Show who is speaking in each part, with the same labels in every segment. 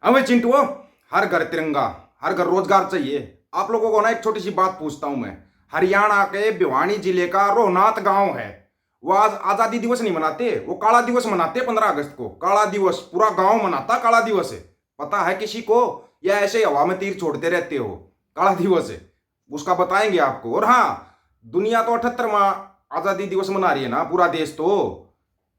Speaker 1: अबे चिंटू, हर घर तिरंगा, हर घर रोजगार चाहिए। आप लोगों को ना एक छोटी सी बात पूछता हूं मैं। हरियाणा के भिवानी जिले का रोहनात गांव है, वो आज आजादी दिवस नहीं मनाते, वो काला दिवस मनाते 15 अगस्त को। काला दिवस पूरा गांव मनाता, काला दिवस है। पता है किसी को, या ऐसे हवा में तीर छोड़ते रहते हो? काला दिवस है, उसका बताएंगे आपको। और हाँ, दुनिया तो 78वां आजादी दिवस मना रही है ना, पूरा देश तो।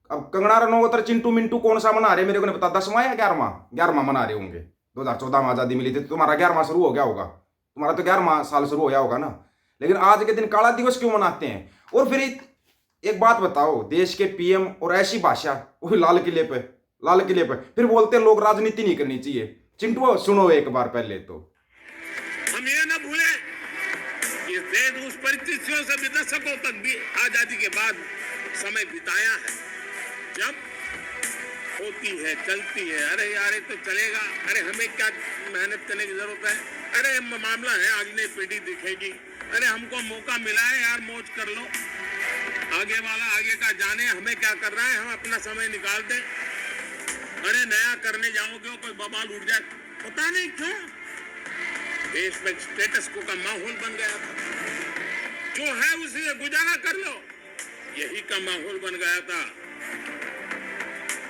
Speaker 1: अब कंगना रनौत और चिंटू मिंटू कौन सा मना रहे मेरे को नहीं पता, 10वां या 11वां? 11वां मना रहे होंगे। 2014 में आजादी मिली थी तो तुम्हारा 11वां शुरू हो गया होगा, तुम्हारा तो 11वां साल शुरू हो गया होगा ना। लेकिन आज के दिन काला दिवस क्यों मनाते हैं? और फिर एक बात बताओ, देश के पीएम और ऐसी भाषा, वो लाल किले पे, लाल किले पे फिर बोलते हैं लोग राजनीति नहीं करनी चाहिए। चिंटू सुनो एक बार पहले तो।
Speaker 2: हम ये ना भूलें कि देश उस परिस्थितियों से भी दशकों तक भी आजादी के बाद समय बिताया है, जब होती है, चलती है, अरे यार ये तो चलेगा, अरे हमें क्या मेहनत करने की जरूरत है, अरे मामला है अगली पीढ़ी दिखेगी, अरे हमको मौका मिला है यार मौज कर लो, आगे वाला आगे का जाने हमें क्या कर रहा है, हम अपना समय निकाल दें। अरे नया करने जाओगे कोई बवाल उठ जाए, पता नहीं क्यों देश में स्टेटस को का माहौल बन गया था। जो है उसी से गुजारा कर लो, यही का माहौल बन गया था।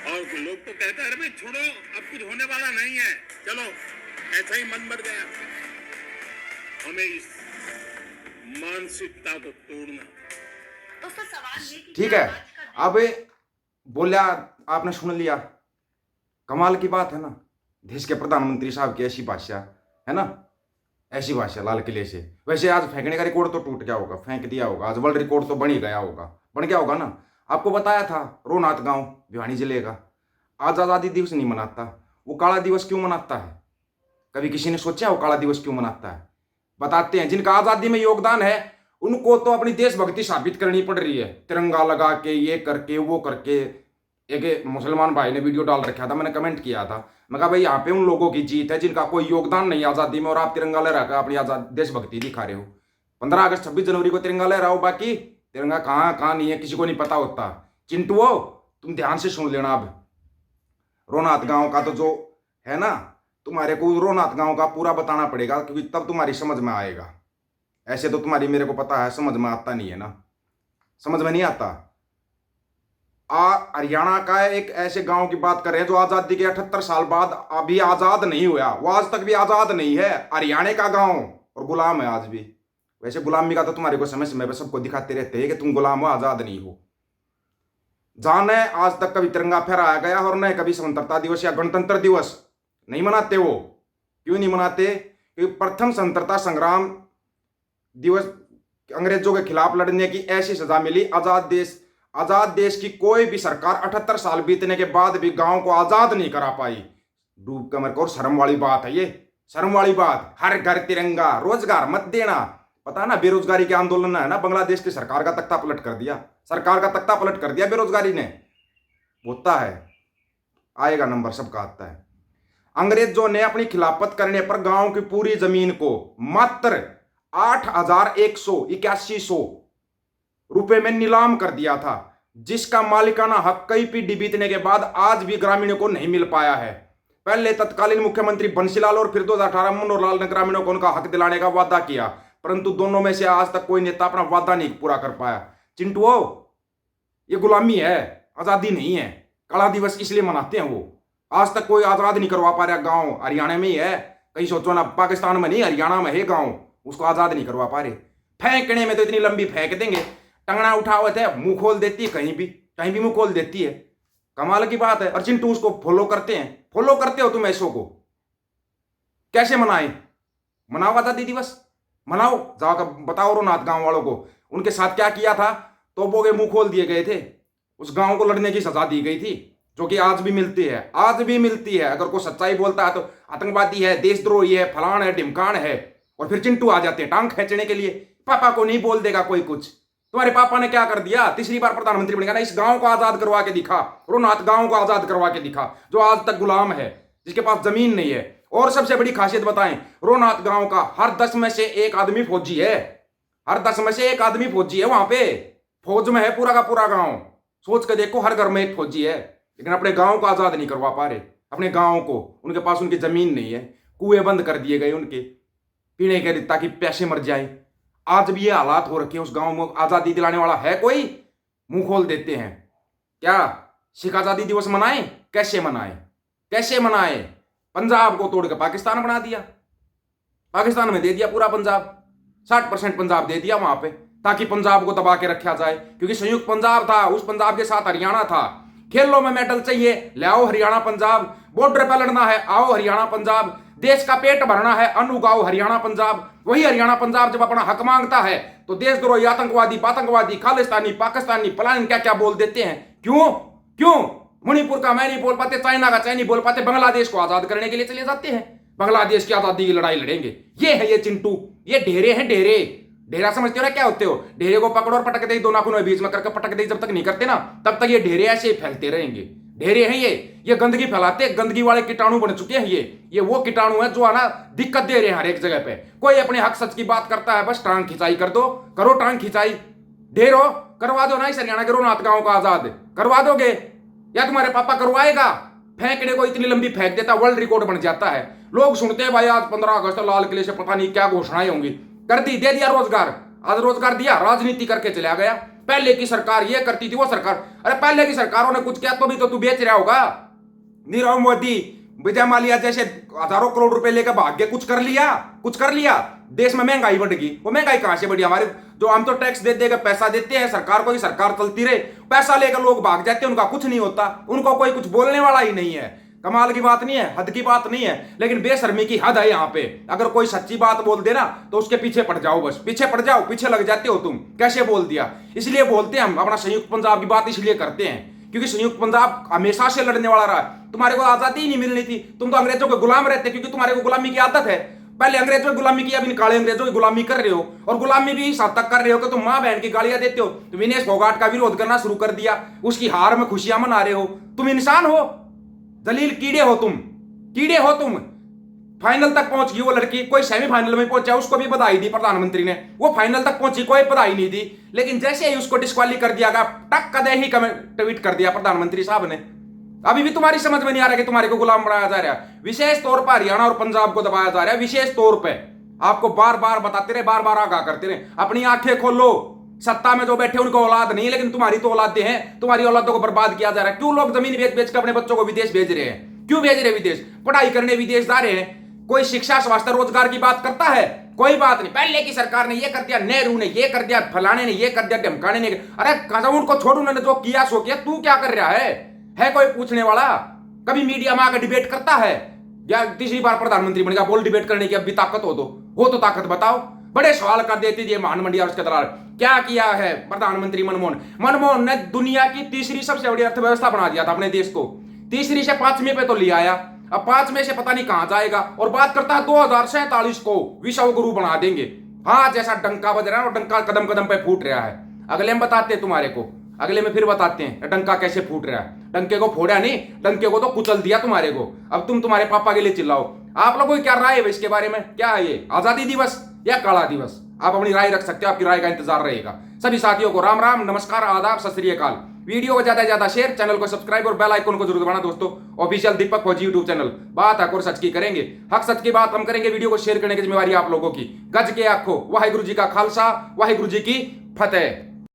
Speaker 2: और लोग तो कहते हैं अरे भाई छोड़ो, अब कुछ होने वाला नहीं है, चलो ऐसा ही मन बढ़ गया। हमें इस मानसिकता को तोड़ना।
Speaker 3: तो फिर सवाल ये कि
Speaker 1: ठीक
Speaker 3: क्या
Speaker 1: है,
Speaker 3: आज का
Speaker 1: अब बोलिया, आपने सुन लिया। कमाल की बात है ना, देश के प्रधानमंत्री साहब की ऐसी भाषा है ना, ऐसी भाषा लाल किले से। वैसे आज फेंकने का रिकॉर्ड तो टूट गया होगा, फेंक दिया होगा, आज वर्ल्ड रिकॉर्ड तो बन ही गया होगा, बन गया होगा ना। आपको बताया था रोहनात गांव भिवानी जिले का आज आजादी दिवस नहीं मनाता, वो काला दिवस क्यों मनाता है? कभी किसी ने सोचा वो काला दिवस क्यों मनाता है? बताते हैं। जिनका आजादी में योगदान है उनको तो अपनी देशभक्ति साबित करनी पड़ रही है, तिरंगा लगा के, ये करके, वो करके। एक मुसलमान भाई ने वीडियो डाल रखा था, मैंने कमेंट किया था, मैं कहा भाई यहाँ पे उन लोगों की जीत है जिनका कोई योगदान नहीं आजादी में, और आप तिरंगा लहराकर अपनी आजाद देशभक्ति दिखा रहे हो। 15 अगस्त 26 जनवरी को तिरंगा लहराओ, बाकी तिरंगा कहाँ कहाँ नहीं है किसी को नहीं पता होता। चिंटू तुम ध्यान से सुन लेना। अब रोहनात गांव का तो जो है ना, तुम्हारे को रोहनात गांव का पूरा बताना पड़ेगा, क्योंकि तब तुम्हारी समझ में आएगा। ऐसे तो तुम्हारी मेरे को पता है समझ में आता नहीं है ना, समझ में नहीं आता। हरियाणा का एक ऐसे गांव की बात कर रहे हैं जो आजादी के 78 साल बाद अभी आजाद नहीं हुआ, वो आज तक भी आजाद नहीं है। हरियाणा का गांव, और गुलाम है आज भी। वैसे गुलामी का तो तुम्हारे को समय समय पर सबको दिखाते रहते हैं कि तुम गुलाम हो, आजाद नहीं हो। जाने आज तक कभी तिरंगा फहराया गया, और न कभी स्वतंत्रता दिवस या गणतंत्र दिवस नहीं मनाते। वो क्यों नहीं मनाते? क्योंकि प्रथम स्वतंत्रता संग्राम दिवस अंग्रेजों के खिलाफ लड़ने की ऐसी सजा मिली। आजाद देश की कोई भी सरकार 78 साल बीतने के बाद भी गांव को आजाद नहीं करा पाई। डूब कमर को, शर्म वाली बात है ये, शर्म वाली बात। हर घर तिरंगा, रोजगार मत देना। पता ना बेरोजगारी के आंदोलन है ना, बांग्लादेश की सरकार का तख्ता पलट कर दिया, सरकार का तख्ता पलट कर दिया बेरोजगारी ने। होता है, आएगा नंबर, सबका आता है। अंग्रेजों ने अपनी खिलाफत करने पर गांव की पूरी जमीन को मात्र 8,181 रुपए में नीलाम कर दिया था, जिसका मालिकाना हक कई पीढ़ी बीतने के बाद आज भी ग्रामीणों को नहीं मिल पाया है। पहले तत्कालीन मुख्यमंत्री बंसीलाल और फिर 2018 में मनोहर लाल ने ग्रामीणों को उनका हक दिलाने का वादा किया, परंतु दोनों में से आज तक कोई नेता अपना वादा नहीं पूरा कर पाया। चिंटू ये गुलामी है, आजादी नहीं है। काला दिवस इसलिए मनाते हैं वो, आज तक कोई आजाद नहीं करवा पा रहा। गांव हरियाणा में ही है, कहीं सोचो ना, पाकिस्तान में नहीं, हरियाणा में है गांव, उसको आजाद नहीं करवा पा रहे। फेंकने में तो इतनी लंबी फेंक देंगे, टंगना उठा हुआ थे, मुंह खोल देती है, कहीं भी मुंह खोल देती है। कमाल की बात है। और चिंटू उसको फॉलो करते हैं। फॉलो करते हो तुम ऐसो को? कैसे मनाए? मनाओ आजादी दिवस, मनाओ, जाकर बताओ रोहनात गांव वालों को उनके साथ क्या किया था। तो वो के मुंह खोल दिए गए थे, उस गांव को लड़ने की सजा दी गई थी, जो कि आज भी मिलती है, आज भी मिलती है। अगर कोई सच्चाई बोलता है तो आतंकवादी है, देशद्रोही है, फलान है, ढिमकान है, और फिर चिंटू आ जाते हैं टांग खींचने के लिए। पापा को नहीं बोल देगा कोई कुछ। तुम्हारे पापा ने क्या कर दिया? तीसरी बार प्रधानमंत्री बनेगा ना, इस गांव को आजाद करवा के दिखा, रोहनात गांव को आजाद करवा के दिखा, जो आज तक गुलाम है, जिसके पास जमीन नहीं है। और सबसे बड़ी खासियत बताएं, रोहनात गांव का हर 10 में से एक आदमी फौजी है, हर 10 में से एक आदमी फौजी है। वहां पे फौज में है पूरा का पूरा गांव। सोच के देखो, हर घर में एक फौजी है, लेकिन अपने गांव को आजाद नहीं करवा पा रहे। अपने गाँव को। उनके पास उनकी जमीन नहीं है, कुएं बंद कर दिए गए उनके पीने के, ताकि प्यासे मर जाए। आज भी ये हालात हो रखे हैं उस गांव में। आजादी दिलाने वाला है कोई? मुंह खोल देते हैं। क्या सिख आजादी दिवस मनाए? कैसे मनाए? कैसे मनाए? पंजाब को तोड़ के पाकिस्तान बना दिया, पाकिस्तान में दे दिया पूरा पंजाब, 60% पंजाब दे दिया वहां पे, ताकि पंजाब को दबा के रखा जाए। क्योंकि संयुक्त पंजाब था, उस पंजाब के साथ हरियाणा था। खेलों में मेडल चाहिए, ले आओ हरियाणा पंजाब। बॉर्डर पर लड़ना है, आओ हरियाणा पंजाब। देश का पेट भरना है, अन्न उगाओ हरियाणा पंजाब। वही हरियाणा पंजाब जब अपना हक मांगता है तो देशद्रोही, आतंकवादी, पातंकवादी, खालिस्तानी, पाकिस्तानी, फलानी क्या क्या बोल देते हैं। क्यों? क्यों? मणिपुर का मैं नहीं बोल पाते, चाइना का चाइना नहीं बोल पाते, बांग्लादेश को आजाद करने के लिए चले जाते हैं। बांग्लादेश की आजादी की लड़ाई लड़ेंगे। ये है ये चिंटू, ये ढेरे हैं ढेरे। ढेरा समझते हो ना क्या होते हो? ढेरे को पकड़ो और पटक दे, दो नाखूनों बीच में करके पटक दे। जब तक नहीं करते ना तब तक ये ढेरे ऐसे ही फैलते रहेंगे। ढेरे हैं ये गंदगी फैलाते, गंदगी वाले कीटाणु बन चुके हैं। ये वो कीटाणु है जो है ना दिक्कत दे रहे हैं हर एक जगह पे। कोई अपने हक सच की बात करता है, बस टांग खिंचाई कर दो, करो टांग खिंचाई। ढेरो करवा दो ना इस हरियाणा के रोनाथ गांव का आजाद, करवा दोगे या तुम्हारे पापा करवाएगा? फेंकने को इतनी लंबी फेंक देता, वर्ल्ड रिकॉर्ड बन जाता है। लोग सुनते हैं भाई आज 15 अगस्त लाल किले से पता नहीं क्या घोषणाएं होंगी। कर दी, दे दिया रोजगार। आज रोजगार दिया, राजनीति करके चला गया। पहले की सरकार ये करती थी, वो सरकार, अरे पहले की सरकारों ने कुछ किया तो भी तो तू बेच रहा होगा। नीरव मोदी, विजय माल्या जैसे हजारों करोड़ रुपए लेकर भाग गए, कुछ कर लिया? कुछ कर लिया? देश में महंगाई बढ़ गई। वो महंगाई कहां से बढ़ी? हमारे जो हम तो टैक्स दे देकर पैसा देते हैं सरकार को, ही सरकार चलती रहे, पैसा लेकर लोग भाग जाते हैं, उनका कुछ नहीं होता, उनको कोई कुछ बोलने वाला ही नहीं है। कमाल की बात नहीं है, हद की बात नहीं है, लेकिन बेशर्मी की हद है यहाँ पे। अगर कोई सच्ची बात बोल दे ना तो उसके पीछे पड़ जाओ, बस पीछे पड़ जाओ, पीछे लग जाते हो तुम। कैसे बोल दिया? इसलिए बोलते हैं हम अपना संयुक्त पंजाब की बात इसलिए करते हैं क्योंकि संयुक्त पंजाब हमेशा से लड़ने वाला रहा। तुम्हारे को आजादी ही नहीं मिलनी थी, तुम तो अंग्रेजों के गुलाम रहते, क्योंकि तुम्हारे को गुलामी की आदत है। पहले अंग्रेजों की गुलामी की, अभी काले अंग्रेजों की गुलामी कर रहे हो, और गुलामी भी इस हद तक कर रहे हो कि तुम मां बहन की गालियां देते हो। तुम विनेश फोगाट का विरोध करना शुरू कर दिया, उसकी हार में खुशियां मना रहे हो। तुम इंसान हो? दलील कीड़े हो तुम, कीड़े हो तुम। फाइनल तक पहुंच गई वो लड़की, कोई सेमीफाइनल में पहुंचा, उसको भी बधाई दी प्रधानमंत्री ने। वो फाइनल तक पहुंची, कोई बधाई नहीं दी, लेकिन जैसे ही उसको डिस्क्वाली कर दिया गया, टक कदे ही ट्वीट कर दिया प्रधानमंत्री साहब ने। अभी भी तुम्हारी समझ में नहीं आ रहा कि तुम्हारे को गुलाम बनाया जा रहा है। विशेष तौर पर हरियाणा और पंजाब को दबाया जा रहा है, विशेष तौर पर। आपको बार बार बताते रहे, बार बार आगाह करते रहे, अपनी आंखें खोलो। सत्ता में जो बैठे उनको औलाद नहीं है, लेकिन तुम्हारी तो औलादे हैं, तुम्हारी औलादों को बर्बाद किया जा रहा है। क्यों लोग जमीन बेच बेच कर अपने बच्चों को विदेश भेज रहे हैं? क्यों भेज रहे विदेश? पढ़ाई करने विदेश जा रहे हैं। कोई शिक्षा, स्वास्थ्य, रोजगार की बात करता है? कोई बात नहीं। पहले की सरकार ने ये कर दिया, नेहरू ने ये कर दिया, फलाने ने ये कर दिया, ढमकाने ने। अरे कदम उनको छोड़, उन्होंने जो किया सो किया, तू क्या कर रहा है कोई पूछने वाला? कभी मीडिया में आकर डिबेट करता है? या तीसरी बार प्रधानमंत्री बनेगा, बोल डिबेट करने की अब भी ताकत हो तो ताकत बताओ। बड़े सवाल कर देती थी महान मंडिया और उसके दलाल। क्या किया है प्रधानमंत्री मनमोहन ने? दुनिया की तीसरी सबसे बड़ी अर्थव्यवस्था बना दिया था अपने देश को। तीसरी से 5वें पे तो ले आया, अब 5वें से पता नहीं कहां जाएगा। और बात करता है 2047 को विश्व गुरु बना देंगे। हाँ, जैसा डंका बज रहा है, और डंका कदम कदम पे फूट रहा है। अगले में बताते हैं तुम्हारे को, अगले में फिर बताते हैं डंका कैसे फूट रहा है। डंके को फोड़ा नहीं, डंके को तो कुचल दिया तुम्हारे को। अब तुम तुम्हारे पापा के लिए चिल्लाओ। आप लोगों की क्या राय है इसके बारे में? क्या है ये, आजादी दिवस या काला दिवस? आप अपनी राय रख सकते हो, आपकी राय का इंतजार रहेगा। सभी साथियों को राम राम, नमस्कार, आदाब, सत श्री अकाल। वीडियो को ज्यादा से ज्यादा शेयर, चैनल को सब्सक्राइब और बेल आइकन को जरूर दबाना दोस्तों। ऑफिशियल दीपक फौजी यूट्यूब चैनल, बात हक और सच की करेंगे, हक सच की बात हम करेंगे। वीडियो को शेयर करने की जिम्मेवारी आप लोगों की। गज के आखो, वाहिगुरु जी का खालसा, वाहिगुरु जी की फतेह।